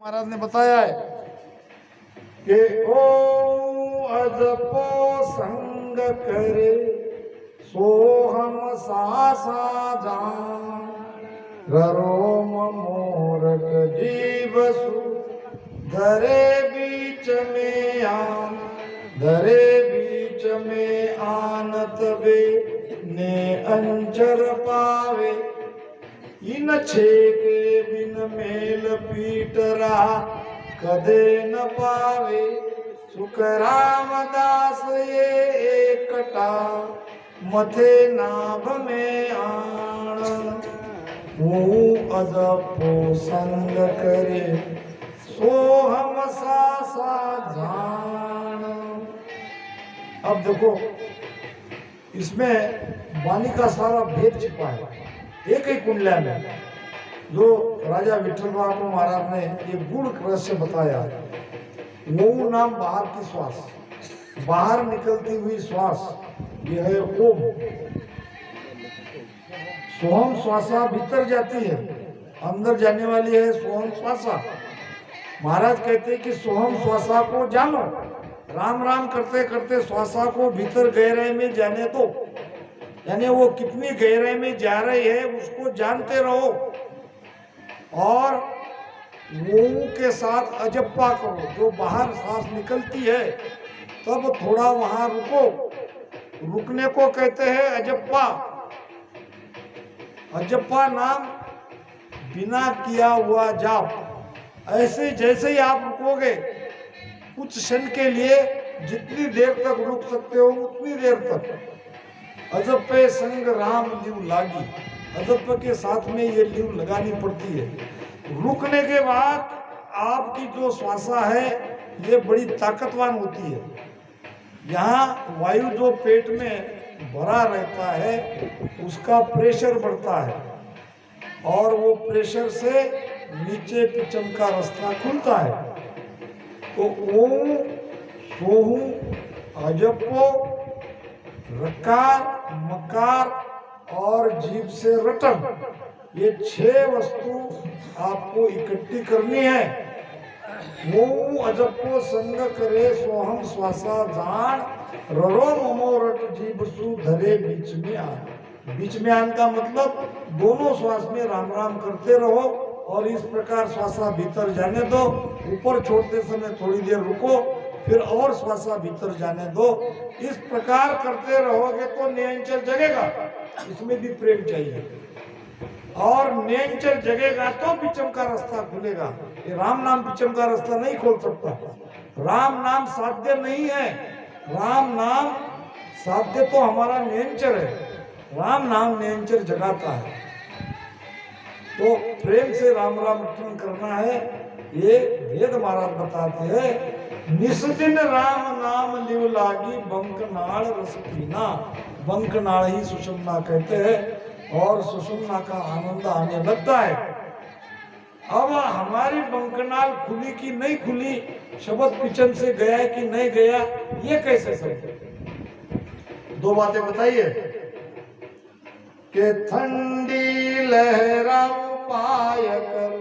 महाराज ने बताया है कि ओ अजपो संग करे सो हम सासा जान रोम मोरक जीव सु धरे बीच में आन धरे बीच में आनत बे ने अंचर पावे इन छेके बिन मेल पीट रहा कदे न पावे सुख रामदास ये एकटा मथे नाभ में आण हूँ अजपो संग करे सो हम सासा जान। अब देखो इसमें वाणी का सारा भेद छिपा है एक ही कुंडला में। जो राजा विठल बाबू महाराज ने ये गुण रहस्य बताया, वो नाम बाहर की श्वास, बाहर निकलती हुई श्वास, ये है ओम। सोहम श्वासा भीतर जाती है, अंदर जाने वाली है सोहम श्वासा। महाराज कहते हैं कि सोहम श्वासा को जानो, राम राम करते करते श्वासा को भीतर गहराई में जाने दो, यानी वो कितनी गहराई में जा रही है उसको जानते रहो और वो के साथ अजप्पा करो। जो बाहर सांस निकलती है तब थोड़ा वहां रुको, रुकने को कहते हैं अजप्पा। अजप्पा नाम बिना किया हुआ जाप। ऐसे जैसे ही आप रुकोगे कुछ क्षण के लिए, जितनी देर तक रुक सकते हो उतनी देर तक अजप्पे संग राम लीव लागी, अजप्प के साथ में ये लीव लगानी पड़ती है। रुकने के बाद आपकी जो श्वासा है ये बड़ी ताकतवान होती है। यहाँ वायु जो पेट में भरा रहता है उसका प्रेशर बढ़ता है और वो प्रेशर से नीचे पिचम का रास्ता खुलता है। तो ओम सोहू अजप्पो रकार मकार और जीव से रटन, ये 6 वस्तु आपको इकट्ठी करनी है। वो अजप्पो संग करे सोहम श्वासा जान ररो ममो रट जीव सु धरे बीच में आन। बीच में आन का मतलब दोनों श्वास में राम राम करते रहो और इस प्रकार श्वासा भीतर जाने दो। ऊपर छोड़ते समय थोड़ी देर रुको, फिर और श्वासा भीतर जाने दो। इस प्रकार करते रहोगे तो नियंचर जगेगा, इसमें भी प्रेम चाहिए। और नियंचर जगेगा तो पिचम का रास्ता खुलेगा। ये राम नाम पिचम का रास्ता नहीं खोल सकता। राम नाम साध्य नहीं है, राम नाम साध्य तो हमारा नियंचर है। राम नाम नियंचर जगाता है। तो प्रेम से राम राम रटन करना है, ये वेद महाराज बताते हैं। निस्दिन राम नाम लिव लागी बंकनाल रस पीना। बंकनाल ही सुषुम्ना कहते हैं और सुषुम्ना का आनंद आने लगता है। अब हमारी बंकनाल खुली कि नहीं खुली, शब्द पिचन से गया है कि नहीं गया, ये कैसे समझे? 2 बातें बताइए कि ठंडी लहरा पाय कर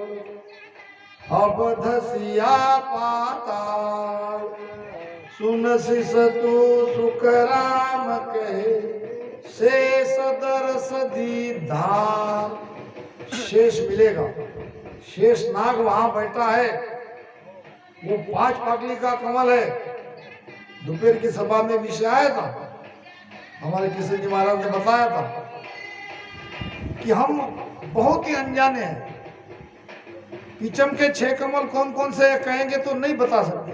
अब धसिया पाताल सुन सिस तू सुख राम कहे शेष दरस दीधार। शेष मिलेगा, शेष नाग वहां बैठा है, वो 5 पाकली का कमल है। दोपहर की सभा में विषय आया था, हमारे किशन जी महाराज ने बताया था कि हम बहुत ही अनजाने हैं। पिचम के 6 कमल कौन कौन से कहेंगे तो नहीं बता सकते।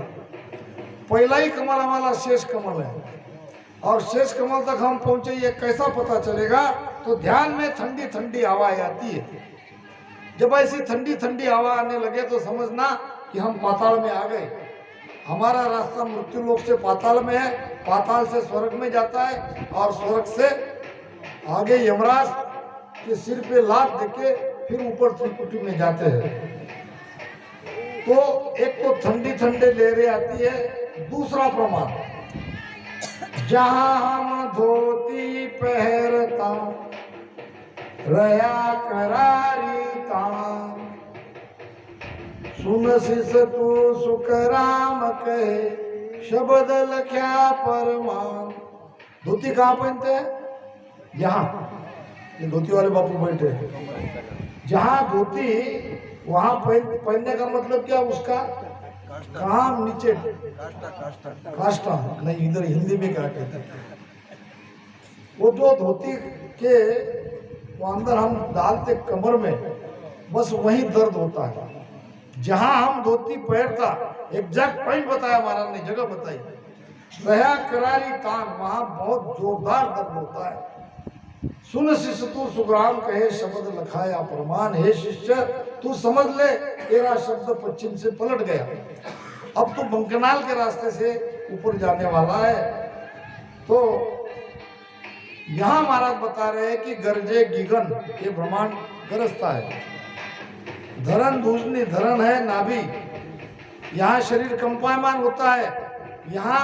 पहला ही कमल हमारा शेष कमल है और शेष कमल तक हम पहुंचे ये कैसा पता चलेगा? तो ध्यान में ठंडी ठंडी हवा आती है। जब ऐसी ठंडी ठंडी हवा आने लगे तो समझना कि हम पाताल में आ गए। हमारा रास्ता मृत्यु लोक से पाताल में है, पाताल से स्वर्ग में जाता है और स्वर्ग से आगे यमराज के सिर पे लात देके फिर ऊपर त्रिकुटी में जाते हैं। तो एक तो ठंडी ठंडे लहरें आती है। दूसरा प्रमाण, जहां हम धोती पहरता रया करारी तान सुन शिष तू सुख राम कहे शब्द लख्या परमान। धोती कहाँ पहनते हैं? यहाँ। ये धोती वाले बापू बैठे हैं। जहाँ धोती वहां पहनने का मतलब क्या उसका? काम नीचे काष्टा नहीं, इधर हिंदी में क्या कहते हैं, वो जो धोती के वो अंदर हम डालते कमर में, बस वही दर्द होता है। जहां हम धोती पहनता, एग्जैक्ट पॉइंट बताया महाराज ने, जगह बताई, रहा करारी तान, वहां बहुत जोरदार दर्द होता है। सुन शिष्य तू सुखराम कहे शब्द लखाया प्रमाण। हे शिष्य तू समझ ले, तेरा शब्द पश्चिम से पलट गया, अब तो बंकनाल के रास्ते से ऊपर जाने वाला है। तो यहां महाराज बता रहे हैं कि गरजे गिगन, ये ब्रह्मांड गरजता है। धरन दूसरी धरन है नाभि, यहाँ शरीर कंपायमान होता है, यहाँ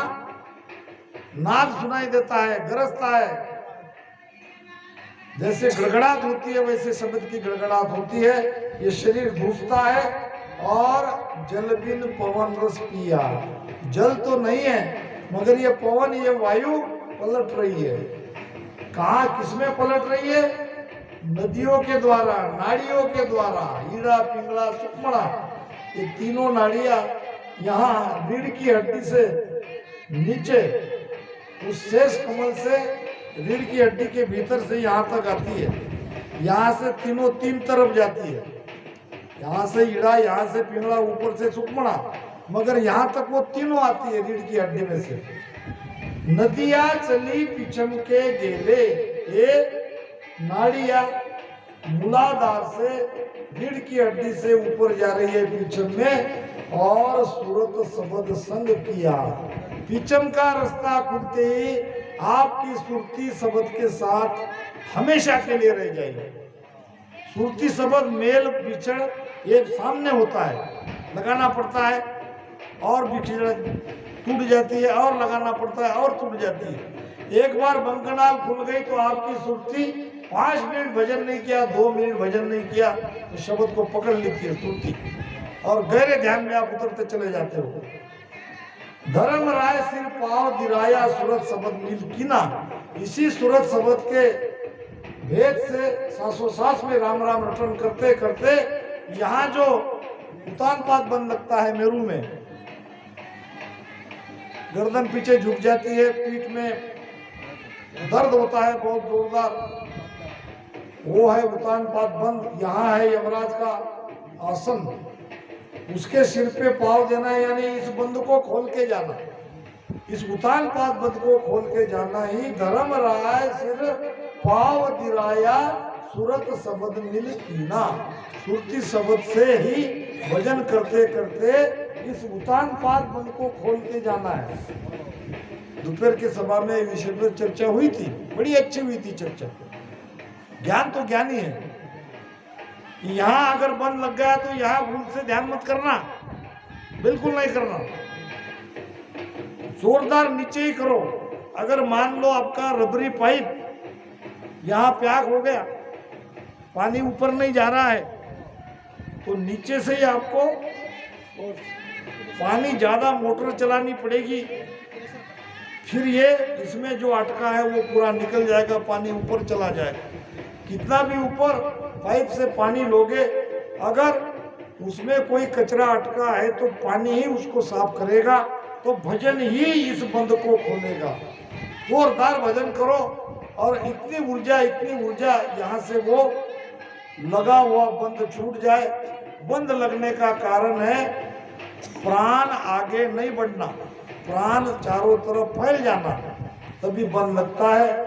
नाद सुनाई देता है, गरजता है। जैसे गड़गड़ाहट होती है वैसे शब्द की गड़गड़ाहट होती है। ये शरीर धूसता है और जल बिन पवन रस पिया। जल तो नहीं है मगर ये पवन, ये वायु पलट रही है। कहाँ किसमें पलट रही है? नदियों के द्वारा, नाड़ियों के द्वारा। ईड़ा पिंगला सुक्मणा, ये तीनों नाड़ियां यहाँ रीढ़ की हड्डी से नीचे उस शेष कमल से रीढ़ की हड्डी के भीतर से यहाँ तक आती है। यहाँ से तीनों तीन तरफ जाती है, यहाँ से ईड़ा, यहाँ से पिंगला, ऊपर से सुक्मणा, मगर यहाँ तक वो तीनों आती है रीढ़ की हड्डी में से। नदिया चली पिछम के गेले, ये नाड़िया मूलाधार से रीढ़ की हड्डी से ऊपर जा रही है पीछम में, और सूरत शब्द संग किया। पीछम का रास्ता खुलते ही आपकी सुरती शब्द के साथ हमेशा के लिए रह जाएगी। सुरती शब्द मेल बिछड़ ये सामने होता है, लगाना पड़ता है और बिछड़ टूट जाती है, और लगाना पड़ता है और टूट जाती है। एक बार बंकनाल खुल गई तो आपकी सुरती 5 मिनट भजन नहीं किया, 2 मिनट भजन नहीं किया तो शब्द को पकड़ लेती है सुरती, और गहरे ध्यान में आप उतरते चले जाते हो। धर्म राय सिर पाव दिराया सूरत शब्द मिल कीना। इसी सूरत शब्द के भेद से सांसों में राम राम रटन करते करते यहाँ जो उतान पात बन लगता है मेरू में, गर्दन पीछे झुक जाती है, पीठ में दर्द होता है बहुत जोरदार, वो है उतान पात बंद। यहाँ है यमराज का आसन, उसके सिर पे पाव देना, यानी इस बंद को खोल के जाना, इस उतान पात बंद को खोल के जाना ही धर्म राय सिर पाव दिराया सूरत शब्द मिल कीना। सुरती शब्द से ही भजन करते करते इस उतान पात बंद को खोल के जाना है। दोपहर के सभा में विषय पर चर्चा हुई थी, बड़ी अच्छी हुई थी चर्चा। ज्ञान तो ज्ञान ही है। यहाँ अगर बंद लग गया तो यहाँ भूल से ध्यान मत करना, बिल्कुल नहीं करना, जोरदार नीचे ही करो। अगर मान लो आपका रबरी पाइप यहाँ प्याग हो गया, पानी ऊपर नहीं जा रहा है, तो नीचे से ही आपको पानी ज्यादा मोटर चलानी पड़ेगी, फिर ये इसमें जो अटका है वो पूरा निकल जाएगा, पानी ऊपर चला जाएगा। कितना भी ऊपर पाइप से पानी लोगे, अगर उसमें कोई कचरा अटका है तो पानी ही उसको साफ करेगा, तो भजन ही इस बंद को खोलेगा। जोरदार भजन करो और इतनी ऊर्जा यहाँ से वो लगा हुआ बंद छूट जाए। बंद लगने का कारण है प्राण आगे नहीं बढ़ना, प्राण चारों तरफ फैल जाना, तभी बंद लगता है।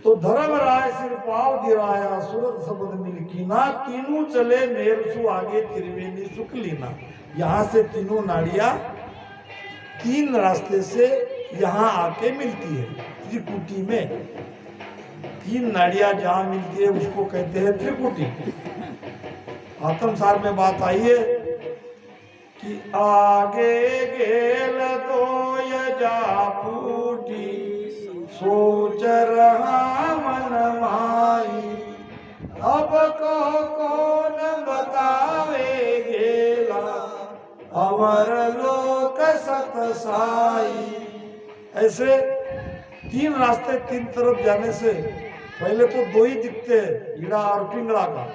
तो धर्म राय सिर पाव दिराया सूरत शब्द मिल कीना। तीनों चले मेरसु आगे त्रिवेणी सुख लीना। यहाँ से तीनों नाड़ियां 3 रास्ते से यहाँ आके मिलती है। त्रिकुटी में 3 नाड़ियां जहाँ मिलती है उसको कहते हैं त्रिकुटी। आत्मसार में बात आई है कि आगे गेल तो यजा फूटी सोच रहा मन माई, अब कहो कौन बतावे गेला, अमर लोक सतसाई। ऐसे 3 रास्ते 3 तरफ जाने से पहले तो 2 ही दिखते हैं, ईड़ा और पिंगला का।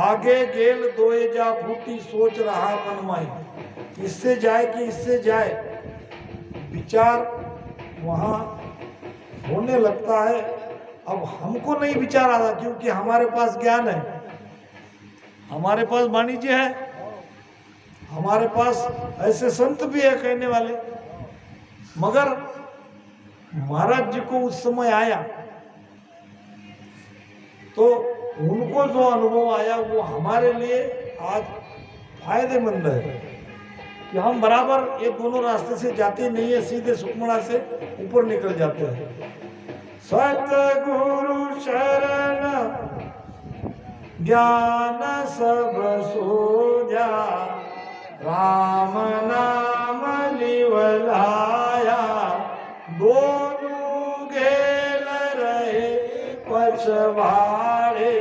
आगे गेल दोए जा फूटी, सोच रहा मन माई, इससे जाए कि इससे जाए, विचार वहां होने लगता है। अब हमको नहीं विचार आता क्योंकि हमारे पास ज्ञान है, हमारे पास वाणिज्य है, हमारे पास ऐसे संत भी है कहने वाले। मगर महाराज जी को उस समय आया तो उनको जो अनुभव आया वो हमारे लिए आज फायदेमंद है कि हम बराबर ये दोनों रास्ते से जाते नहीं है, सीधे सुकमणा से ऊपर निकल जाते हैं। सतगुरु शरण ज्ञान सब सोजा, राम नाम लिवलाया, दोनों गेल रहे पछवाड़े,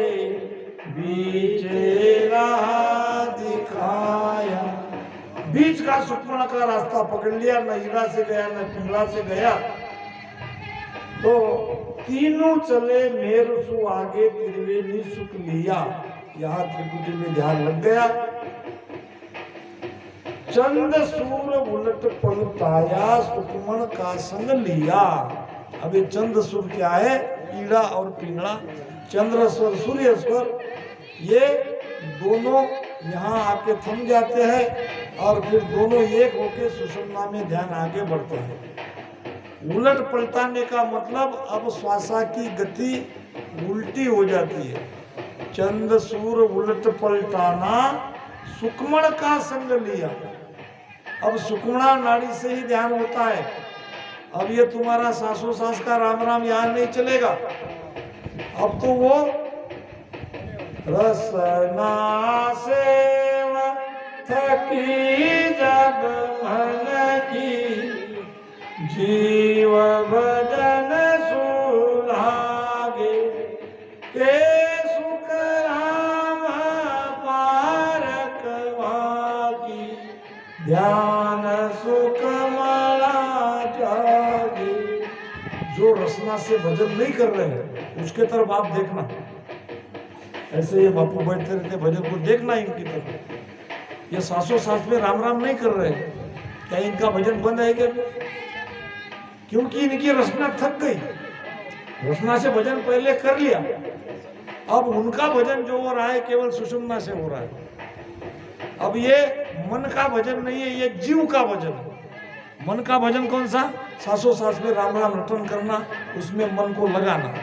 बीचे राह दिखाया। बीच का सुकमणा का रास्ता पकड़ लिया, न हीरा से गया न पिंगला से गया, तो तीनों चले मेरु सु आगे, त्रिवेणी सुख लिया। यहाँ त्रिकुटी में ध्यान लग गया। चंद सूर उलट पलटाया, सुकमण का संग लिया। अब ये चंद सूर क्या है? ईड़ा और पिंगला, चंद्र स्वर सूर्य स्वर, ये दोनों यहाँ आके थम जाते हैं और फिर दोनों एक होके सुषुम्ना में ध्यान आगे बढ़ते हैं। उलट पलटाने का मतलब अब श्वासा की गति उल्टी हो जाती है। चंद सूर उलट पलटाना, सुकमण का संग लिया। अब सुकमणा नाड़ी से ही ध्यान होता है। अब ये तुम्हारा सासो सास का राम राम यहाँ नहीं चलेगा। अब तो वो रसना सेव थकी जग मन की, जीव भजन सुलागे, के सुख राम पारक वागी, ध्यान सुख मला जागे। जो रसना से भजन नहीं कर रहे हैं उसके तरफ आप देखना। ऐसे ये बापू बैठते रहते भजन को देखना इनकी तरफ। ये सासों सास में राम राम नहीं कर रहे, क्या इनका भजन बंद है क्या? क्योंकि इनकी रचना थक गई। रचना से भजन पहले कर लिया, अब उनका भजन जो हो रहा है केवल सुषुम्ना से हो रहा है। अब ये मन का भजन नहीं है, ये जीव का भजन है। मन का भजन कौन सा? सासों सास में राम राम रटन करना, उसमें मन को लगाना।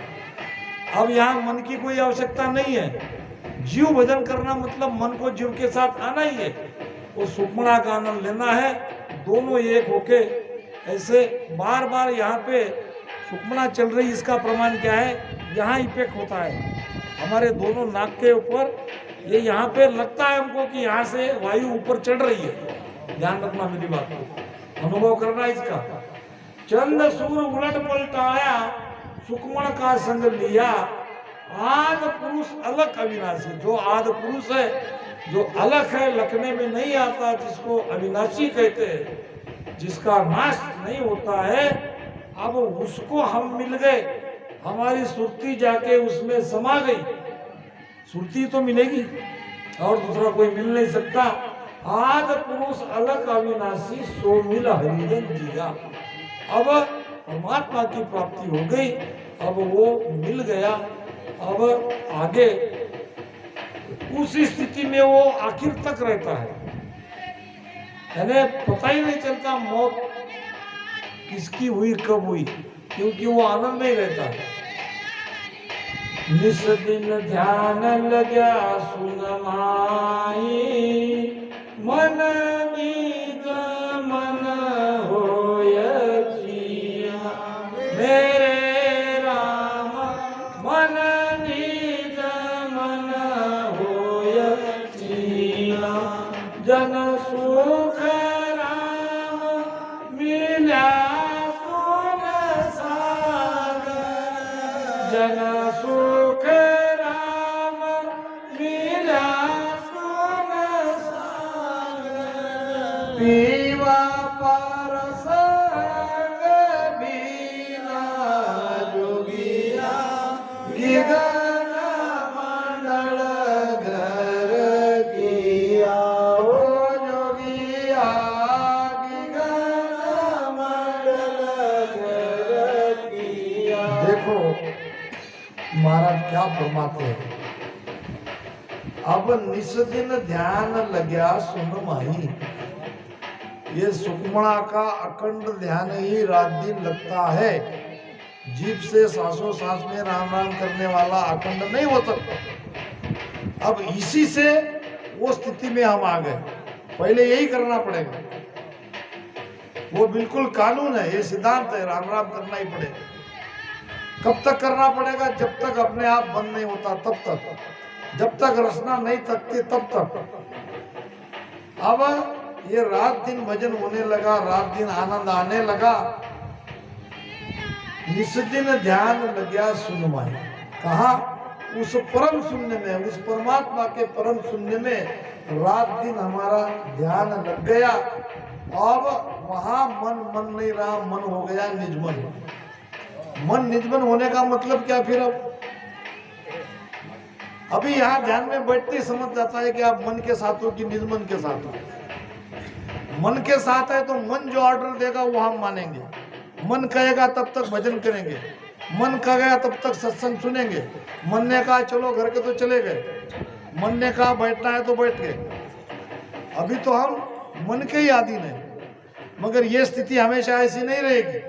अब यहाँ मन की कोई आवश्यकता नहीं है। जीव भजन करना मतलब मन को जीव के साथ आना ही है, वो सुकमणा का आनंद लेना है। दोनों एक होके ऐसे बार बार यहाँ पे सुकमणा चल रही, इसका प्रमाण क्या है? यहाँ इफेक्ट होता है हमारे दोनों नाक के ऊपर। ये यहाँ पे लगता है हमको कि यहाँ से वायु ऊपर चढ़ रही है। ध्यान रखना मेरी बात को, अनुभव करना इसका। चंद सूर उलट पलटाया, सुकमण का संग लिया, आद पुरुष अलग अविनाशी। जो आद पुरुष है, जो अलग है, लखने में नहीं आता, जिसको अविनाशी कहते हैं, जिसका नाश नहीं होता है, अब उसको हम मिल गए। हमारी सुरती जाके उसमें समा गई। सुरती तो मिलेगी और दूसरा कोई मिल नहीं सकता। आद पुरुष अलग अविनाशी, सो मिल हरिजन जिया। अब परमात्मा की प्राप्ति हो गई, अब वो मिल गया। अब आगे उस स्थिति में वो आखिर तक रहता है, यानी पता ही नहीं चलता मौत किसकी हुई कब हुई, क्योंकि वो आनंद में रहता है। निस दिन ध्यान लग्या सुन माई, मन नीज मन होय जिया। मेरे राम मन नीज मन होय जिया। जन सुख राम मिला सुन सागर, जन सुख राम पीवा परस बीना जोगिया गगन मंडल घर किया हो जोगिया गगन मंडल घर किया। देखो महाराज क्या फरमाते हैं, अब निस दिन ध्यान लग्या सुन माही। ये सुकमणा का अखंड ध्यान ही रात दिन लगता है। जीभ से सांसों सांस में राम राम करने वाला अखंड नहीं हो सकता। अब इसी से वो स्थिति में हम आ गए। पहले यही करना पड़ेगा, वो बिल्कुल कानून है, ये सिद्धांत है, राम राम करना ही पड़ेगा। कब तक करना पड़ेगा? जब तक अपने आप बंद नहीं होता तब तक, जब तक रचना नहीं थकती तब तक। अब ये रात दिन भजन होने लगा, रात दिन आनंद आने लगा। निस दिन ध्यान लग्या सुन माही। कहा? उस परम शून्य में, उस परमात्मा के परम शून्य में रात दिन हमारा ध्यान लग गया। अब वहां मन नहीं रहा, मन हो गया निजमन। मन निजमन होने का मतलब क्या? फिर अब अभी यहाँ ध्यान में बैठते ही समझ जाता है कि आप मन के साथ हो कि निजमन के साथ हो। मन के साथ है तो मन जो ऑर्डर देगा वो हम मानेंगे। मन कहेगा तब तक भजन करेंगे, मन कहेगा तब तक सत्संग सुनेंगे। मन ने कहा चलो घर के तो चले गए, मन ने कहा बैठना है तो बैठ गए। अभी तो हम मन के ही अधीन हैं, मगर ये स्थिति हमेशा ऐसी नहीं रहेगी।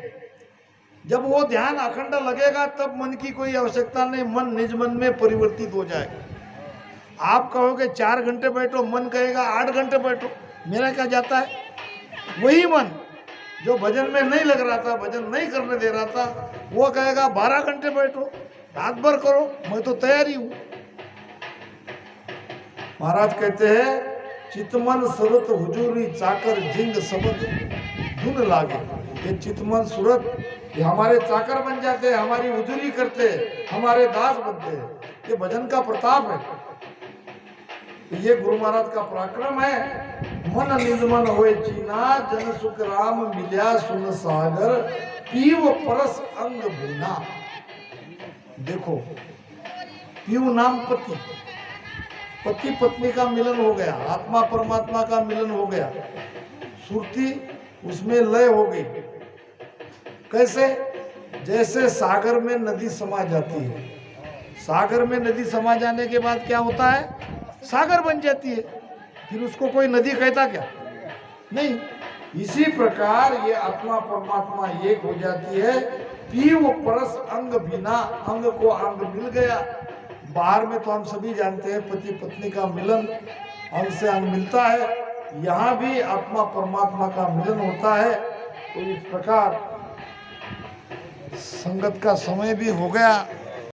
जब वो ध्यान अखंड लगेगा तब मन की कोई आवश्यकता नहीं, मन निज मन में परिवर्तित हो जाएगा। आप कहोगे 4 घंटे बैठो, मन कहेगा 8 घंटे बैठो, मेरा क्या जाता है? वही मन जो भजन में नहीं लग रहा था, भजन नहीं करने दे रहा था, वो कहेगा 12 घंटे बैठो, रात भर करो, मैं तो तैयार ही हूं। महाराज कहते हैं चितमन सुरत हुजूरी चाकर जिंग सबद धुन लागे। ये चितमन सूरत ये हमारे चाकर बन जाते हैं, हमारी हुजूरी करते हैं, हमारे दास बनते हैं। ये भजन का प्रताप है, ये गुरु महाराज का पराक्रम है। मन निजमन होए चीना, जन सुख राम मिल्या सुन सागर, पीव परस अंग भूना। देखो पीव नाम पति, पति पत्नी का मिलन हो गया, आत्मा परमात्मा का मिलन हो गया, सुरती उसमें लय हो गई। कैसे? जैसे सागर में नदी समा जाती है, सागर में नदी समा जाने के बाद क्या होता है? सागर बन जाती है, फिर उसको कोई नदी कहता क्या? नहीं। इसी प्रकार ये आत्मा परमात्मा एक हो जाती है। पीव परस अंग बिना, अंग को अंग मिल गया। बाहर में तो हम सभी जानते हैं पति पत्नी का मिलन, अंग से अंग मिलता है, यहाँ भी आत्मा परमात्मा का मिलन होता है। तो इस प्रकार संगत का समय भी हो गया।